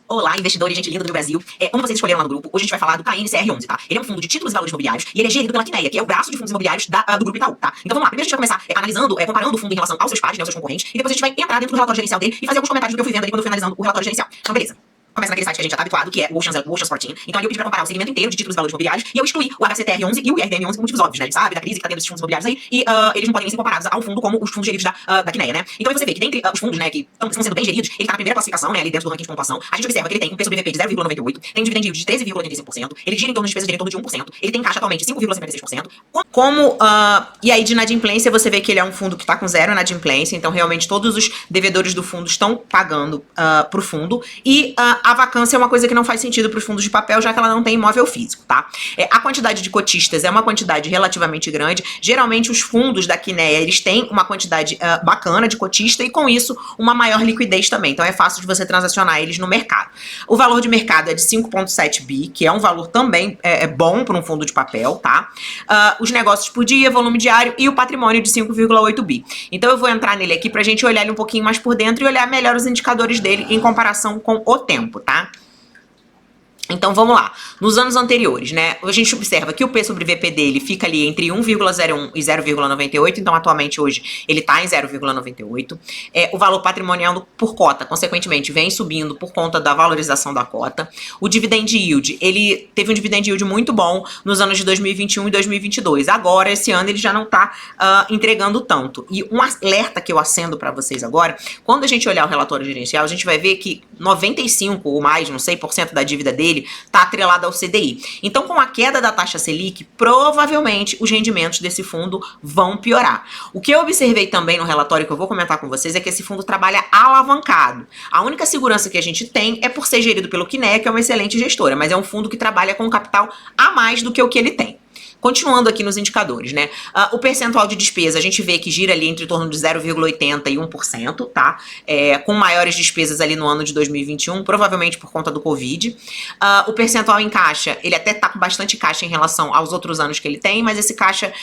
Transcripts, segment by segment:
Olá, investidores, gente linda do meu Brasil. Como vocês escolheram lá no grupo, hoje a gente vai falar do KNCR11, tá? Ele é um fundo de títulos e valores imobiliários e ele é gerido pela Quineia, que é o braço de fundos imobiliários do Grupo Itaú, tá? Então vamos lá. Primeiro a gente vai começar analisando, comparando o fundo em relação aos seus pares, né, aos seus concorrentes, e depois a gente vai entrar dentro do relatório gerencial dele e fazer alguns comentários do que eu fui vendo ali quando eu fui analisando o relatório gerencial. Então, beleza. Começa naquele site que a gente já tá habituado, que é o Oceans 14. Então ali eu pedi pra comparar o segmento inteiro de títulos e valores imobiliários e eu excluí o HCTR11 e o IRDM11 por motivos óbvios, né? Ele sabe da crise que tá tendo esses fundos imobiliários aí e eles não podem ser comparados ao fundo como os fundos geridos da Quineia, né? Então aí você vê que dentre os fundos, né, que estão sendo bem geridos, ele tá na primeira classificação, né, ali dentro do ranking de pontuação. A gente observa que ele tem um PSOBVP de 0,98, tem um dividend yield de 13,85%, ele gira em torno de despesas de em torno de 1%, ele tem caixa atualmente 5,56%. E aí de inadimplência você vê que ele é um fundo que tá com zero inadimplência, então realmente todos os devedores do fundo estão pagando pro fundo e a vacância é uma coisa que não faz sentido para os fundos de papel, já que ela não tem imóvel físico, tá? A quantidade de cotistas é uma quantidade relativamente grande. Geralmente os fundos da Quineia, eles têm uma quantidade bacana de cotista e com isso uma maior liquidez também. Então é fácil de você transacionar eles no mercado. O valor de mercado é de 5,7 bi, que é um valor também bom para um fundo de papel, tá? Os negócios por dia, volume diário e o patrimônio de 5,8 bi. Então eu vou entrar nele aqui pra gente olhar ele um pouquinho mais por dentro e olhar melhor os indicadores dele em comparação com o tempo, tá? Então vamos lá, nos anos anteriores, né, a gente observa que o P sobre VP dele fica ali entre 1,01 e 0,98, então atualmente hoje ele tá em 0,98. O valor patrimonial por cota, consequentemente, vem subindo por conta da valorização da cota. O dividend yield, ele teve um dividend yield muito bom nos anos de 2021 e 2022. Agora, esse ano, ele já não tá entregando tanto. E um alerta que eu acendo para vocês agora, quando a gente olhar o relatório gerencial, a gente vai ver que 95 ou mais, não sei, por cento da dívida dele está atrelado ao CDI. Então, com a queda da taxa Selic, provavelmente os rendimentos desse fundo vão piorar. O que eu observei também no relatório que eu vou comentar com vocês é que esse fundo trabalha alavancado. A única segurança que a gente tem é por ser gerido pelo Quineia, que é uma excelente gestora, mas é um fundo que trabalha com capital a mais do que o que ele tem. Continuando aqui nos indicadores, né? O percentual de despesa, a gente vê que gira ali entre torno de 0,80% e 1%, tá? Com maiores despesas ali no ano de 2021, provavelmente por conta do Covid. O percentual em caixa, ele até tá com bastante caixa em relação aos outros anos que ele tem, mas esse caixa,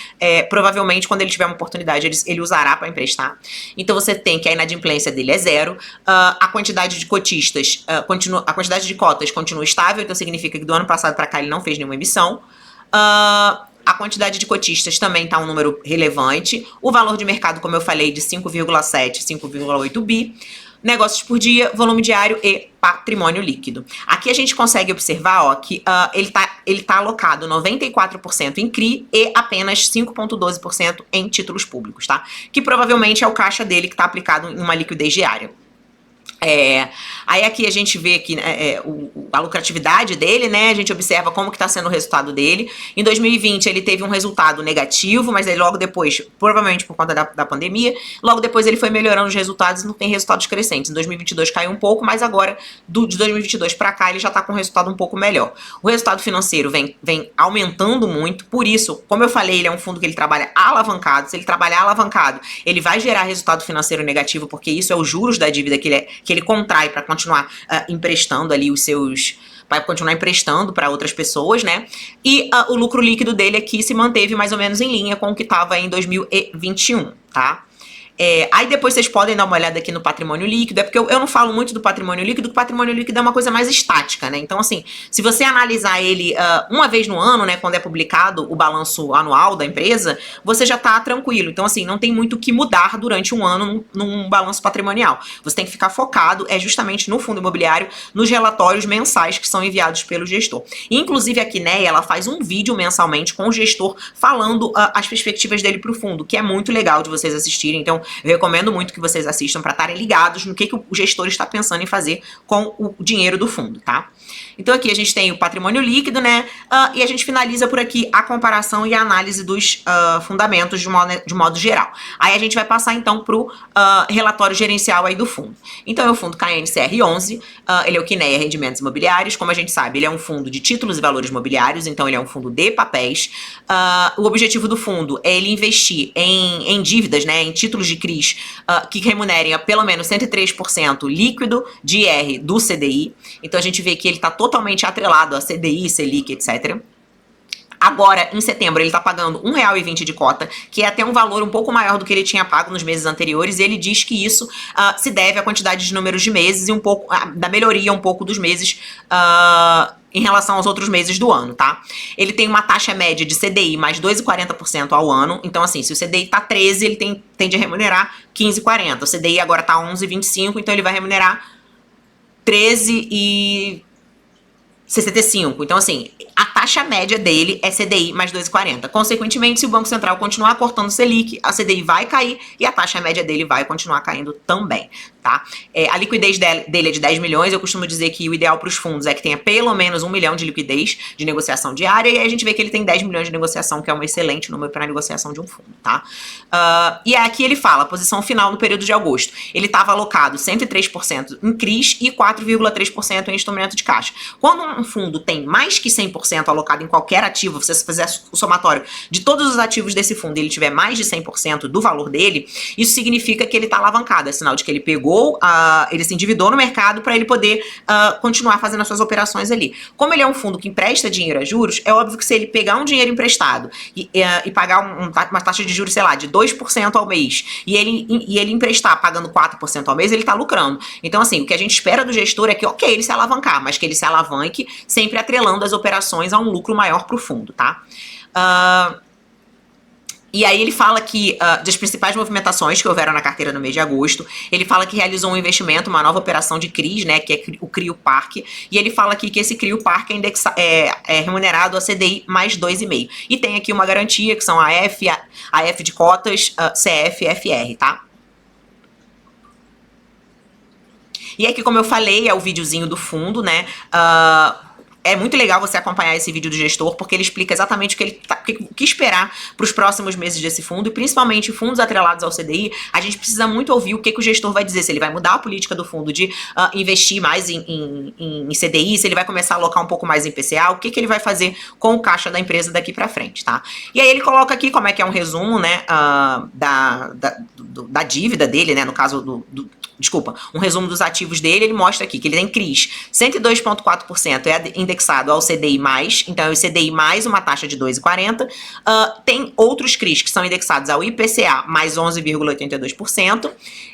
provavelmente, quando ele tiver uma oportunidade, ele usará para emprestar. Então, você tem que a inadimplência dele é zero, a quantidade de cotistas, a quantidade de cotas continua estável, então significa que do ano passado para cá ele não fez nenhuma emissão. A quantidade de cotistas também está um número relevante. O valor de mercado, como eu falei, de 5,7, 5,8 bi. Negócios por dia, volume diário e patrimônio líquido. Aqui a gente consegue observar, ó, que ele tá alocado 94% em CRI e apenas 5,12% em títulos públicos, tá? Que provavelmente é o caixa dele que está aplicado em uma liquidez diária. Aí aqui a gente vê aqui a lucratividade dele, né? A gente observa como que tá sendo o resultado dele. Em 2020 ele teve um resultado negativo, mas aí logo depois, provavelmente por conta da pandemia, logo depois ele foi melhorando os resultados e não tem resultados crescentes. Em 2022 caiu um pouco, mas agora de 2022 para cá ele já tá com um resultado um pouco melhor. O resultado financeiro vem aumentando muito, por isso, como eu falei, ele é um fundo que ele trabalha alavancado. Se ele trabalhar alavancado, ele vai gerar resultado financeiro negativo, porque isso é os juros da dívida que ele contrai para continuar emprestando ali para continuar emprestando para outras pessoas, né? E o lucro líquido dele aqui se manteve mais ou menos em linha com o que estava em 2021, tá? Aí depois vocês podem dar uma olhada aqui no patrimônio líquido, porque eu não falo muito do patrimônio líquido, porque o patrimônio líquido é uma coisa mais estática, né? Então, assim, se você analisar ele uma vez no ano, né, quando é publicado o balanço anual da empresa, você já tá tranquilo. Então, assim, não tem muito o que mudar durante um ano num balanço patrimonial. Você tem que ficar focado justamente no fundo imobiliário, nos relatórios mensais que são enviados pelo gestor. Inclusive, a Quineia, ela faz um vídeo mensalmente com o gestor falando as perspectivas dele pro fundo, que é muito legal de vocês assistirem. Então, eu recomendo muito que vocês assistam para estarem ligados no que o gestor está pensando em fazer com o dinheiro do fundo, tá? Então aqui a gente tem o patrimônio líquido, né? E a gente finaliza por aqui a comparação e a análise dos fundamentos de modo geral. Aí a gente vai passar então para o relatório gerencial aí do fundo. Então é o fundo KNCR11, ele é o Quineia Rendimentos Imobiliários. Como a gente sabe, ele é um fundo de títulos e valores imobiliários, então ele é um fundo de papéis. O objetivo do fundo é ele investir em dívidas, né? Em títulos de CRIs que remunerem a pelo menos 103% líquido de IR do CDI. Então a gente vê que ele está totalmente atrelado a CDI, Selic, etc. Agora, em setembro, ele está pagando R$1,20 de cota, que é até um valor um pouco maior do que ele tinha pago nos meses anteriores, e ele diz que isso se deve à quantidade de números de meses e um pouco da melhoria um pouco dos meses em relação aos outros meses do ano, tá? Ele tem uma taxa média de CDI mais 2,40% ao ano, então assim, se o CDI tá 13, ele tende a remunerar 15,40. O CDI agora tá 11,25, então ele vai remunerar 13,65. Então, assim, a taxa média dele é CDI mais 2,40. Consequentemente, se o Banco Central continuar cortando o Selic, a CDI vai cair e a taxa média dele vai continuar caindo também, tá? A liquidez dele é de 10 milhões. Eu costumo dizer que o ideal para os fundos é que tenha pelo menos 1 milhão de liquidez de negociação diária, e aí a gente vê que ele tem 10 milhões de negociação, que é um excelente número para negociação de um fundo, tá? E aqui ele fala, posição final no período de agosto. Ele estava alocado 103% em CRIs e 4,3% em instrumento de caixa. Quando um fundo tem mais que 100% alocado em qualquer ativo, se você fizer o somatório de todos os ativos desse fundo e ele tiver mais de 100% do valor dele, isso significa que ele está alavancado, é sinal de que ele pegou, ele se endividou no mercado para ele poder continuar fazendo as suas operações ali. Como ele é um fundo que empresta dinheiro a juros, é óbvio que se ele pegar um dinheiro emprestado e pagar uma taxa de juros, sei lá, de 2% ao mês, e ele emprestar pagando 4% ao mês, ele está lucrando. Então, assim, o que a gente espera do gestor é que, ok, ele se alavancar, mas que ele se alavanque sempre atrelando as operações a um lucro maior para o fundo, tá? E aí ele fala que das principais movimentações que houveram na carteira no mês de agosto, ele fala que realizou um investimento, uma nova operação de CRIs, né, que é o CRIO Parque, e ele fala aqui que esse CRIO Parque é remunerado a CDI mais 2,5. E tem aqui uma garantia, que são a F de cotas, CF e FR, tá? E aqui, como eu falei, é o videozinho do fundo, né? É muito legal você acompanhar esse vídeo do gestor, porque ele explica exatamente o que esperar para os próximos meses desse fundo, e principalmente fundos atrelados ao CDI. A gente precisa muito ouvir o que o gestor vai dizer, se ele vai mudar a política do fundo de investir mais em CDI, se ele vai começar a alocar um pouco mais em PCA, o que ele vai fazer com o caixa da empresa daqui para frente, tá? E aí ele coloca aqui como é que é um resumo, né, da dívida dele, né, no caso desculpa, um resumo dos ativos dele. Ele mostra aqui que ele tem CRIs 102,4% é indexado ao CDI+, então é o CDI mais uma taxa de 2,40. Tem outros CRIs que são indexados ao IPCA mais 11,82%,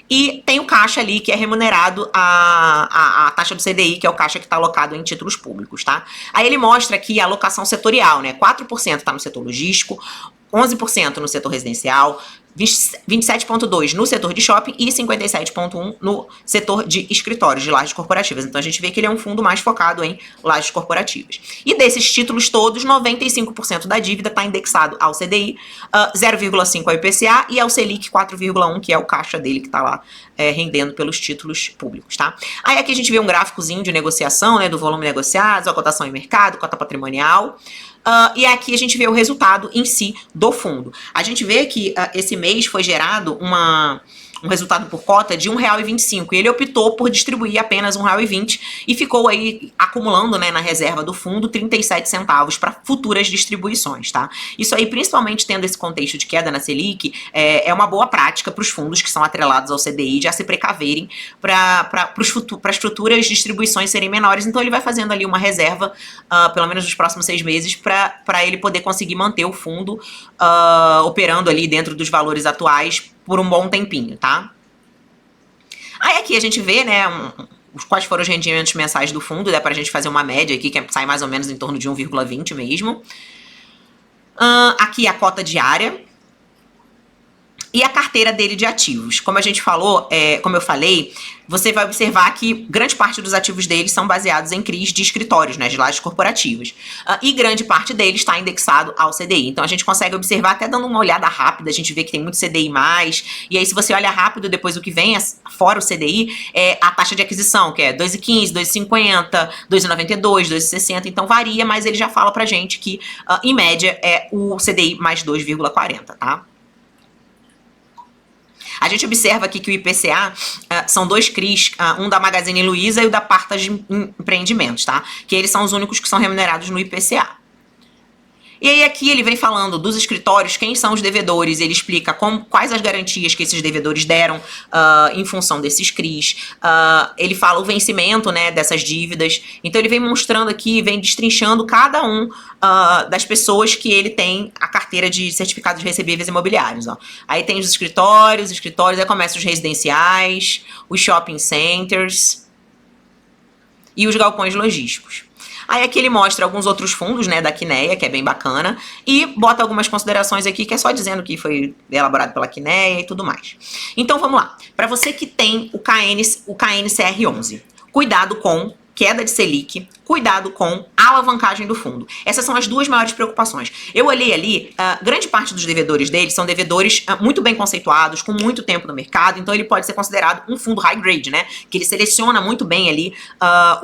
e tem o caixa ali que é remunerado a taxa do CDI, que é o caixa que está alocado em títulos públicos, tá? Aí ele mostra aqui a alocação setorial, né? 4% está no setor logístico, 11% no setor residencial, 27,2% no setor de shopping e 57,1% no setor de escritórios, de lajes corporativas. Então a gente vê que ele é um fundo mais focado em lajes corporativas. E desses títulos todos, 95% da dívida está indexado ao CDI, 0,5% ao IPCA e ao Selic 4,1%, que é o caixa dele que está lá rendendo pelos títulos públicos, tá? Aí aqui a gente vê um gráficozinho de negociação, né, do volume negociado, a cotação em mercado, cota patrimonial. E aqui a gente vê o resultado em si do fundo. A gente vê que esse mês foi gerado um resultado por cota de R$1,25, e ele optou por distribuir apenas R$1,20 e ficou aí acumulando, né, na reserva do fundo 37 centavos para futuras distribuições, tá? Isso aí, principalmente tendo esse contexto de queda na Selic, é uma boa prática para os fundos que são atrelados ao CDI já se precaverem para as futuras distribuições serem menores. Então ele vai fazendo ali uma reserva, pelo menos nos próximos 6 meses, para ele poder conseguir manter o fundo operando ali dentro dos valores atuais por um bom tempinho, tá? Aí aqui a gente vê, né, quais foram os rendimentos mensais do fundo. Dá pra gente fazer uma média aqui, que sai mais ou menos em torno de 1,20 mesmo. Aqui a cota diária. E a carteira dele de ativos. Como a gente falou, como eu falei, você vai observar que grande parte dos ativos dele são baseados em CRIs de escritórios, né, de lajes corporativas. E grande parte deles está indexado ao CDI. Então a gente consegue observar, até dando uma olhada rápida, a gente vê que tem muito CDI+. E aí, se você olha rápido, depois o que vem fora o CDI é a taxa de aquisição, que é 2,15, 2,50, 2,92, 2,60. Então varia, mas ele já fala pra gente que, em média, é o CDI mais 2,40, tá? A gente observa aqui que o IPCA são 2 CRIs, um da Magazine Luiza e o da Partas de Empreendimentos, tá? Que eles são os únicos que são remunerados no IPCA. E aí aqui ele vem falando dos escritórios, quem são os devedores, ele explica quais as garantias que esses devedores deram em função desses CRIs. Ele fala o vencimento, né, dessas dívidas. Então ele vem mostrando aqui, vem destrinchando cada um das pessoas que ele tem a carteira de certificados recebíveis imobiliários. Ó. Aí tem os escritórios, aí começa os residenciais, os shopping centers e os galpões logísticos. Aí aqui ele mostra alguns outros fundos, né, da Quineia, que é bem bacana, e bota algumas considerações aqui, que é só dizendo que foi elaborado pela Quineia e tudo mais. Então vamos lá. Para você que tem o KNCR11, cuidado com queda de Selic, cuidado com a alavancagem do fundo. Essas são as duas maiores preocupações. Eu olhei ali, grande parte dos devedores dele são devedores muito bem conceituados, com muito tempo no mercado, então ele pode ser considerado um fundo high grade, né? Que ele seleciona muito bem ali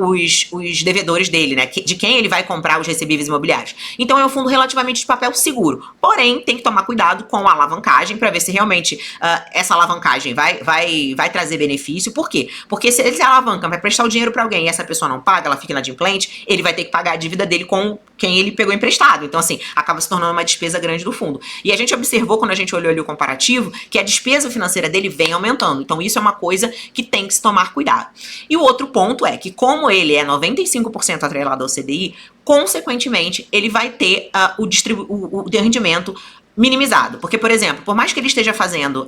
os devedores dele, né? De quem ele vai comprar os recebíveis imobiliários. Então é um fundo relativamente de papel seguro. Porém, tem que tomar cuidado com a alavancagem para ver se realmente essa alavancagem vai trazer benefício. Por quê? Porque se ele se alavanca, vai prestar o dinheiro para alguém e essa pessoa não paga, ela fica inadimplente, ele vai ter que pagar a dívida dele com quem ele pegou emprestado. Então, assim, acaba se tornando uma despesa grande do fundo. E a gente observou, quando a gente olhou ali o comparativo, que a despesa financeira dele vem aumentando. Então, isso é uma coisa que tem que se tomar cuidado. E o outro ponto é que, como ele é 95% atrelado ao CDI, consequentemente, ele vai ter o rendimento minimizado. Porque, por exemplo, por mais que ele esteja fazendo...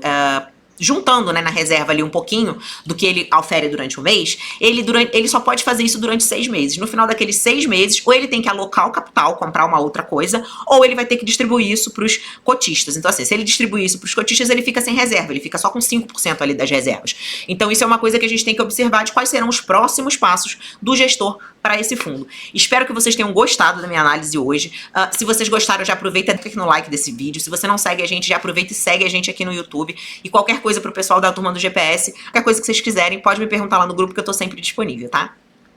juntando, né, na reserva ali um pouquinho do que ele ofere durante o mês, ele só pode fazer isso durante 6 meses. No final daqueles 6 meses, ou ele tem que alocar o capital, comprar uma outra coisa, ou ele vai ter que distribuir isso para os cotistas. Então, assim, se ele distribuir isso para os cotistas, ele fica sem reserva, ele fica só com 5% ali das reservas. Então, isso é uma coisa que a gente tem que observar de quais serão os próximos passos do gestor para esse fundo. Espero que vocês tenham gostado da minha análise hoje. Se vocês gostaram, já aproveita e clica no like desse vídeo. Se você não segue a gente, já aproveita e segue a gente aqui no YouTube. E qualquer coisa pro pessoal da turma do GPS, qualquer coisa que vocês quiserem, pode me perguntar lá no grupo que eu tô sempre disponível, tá?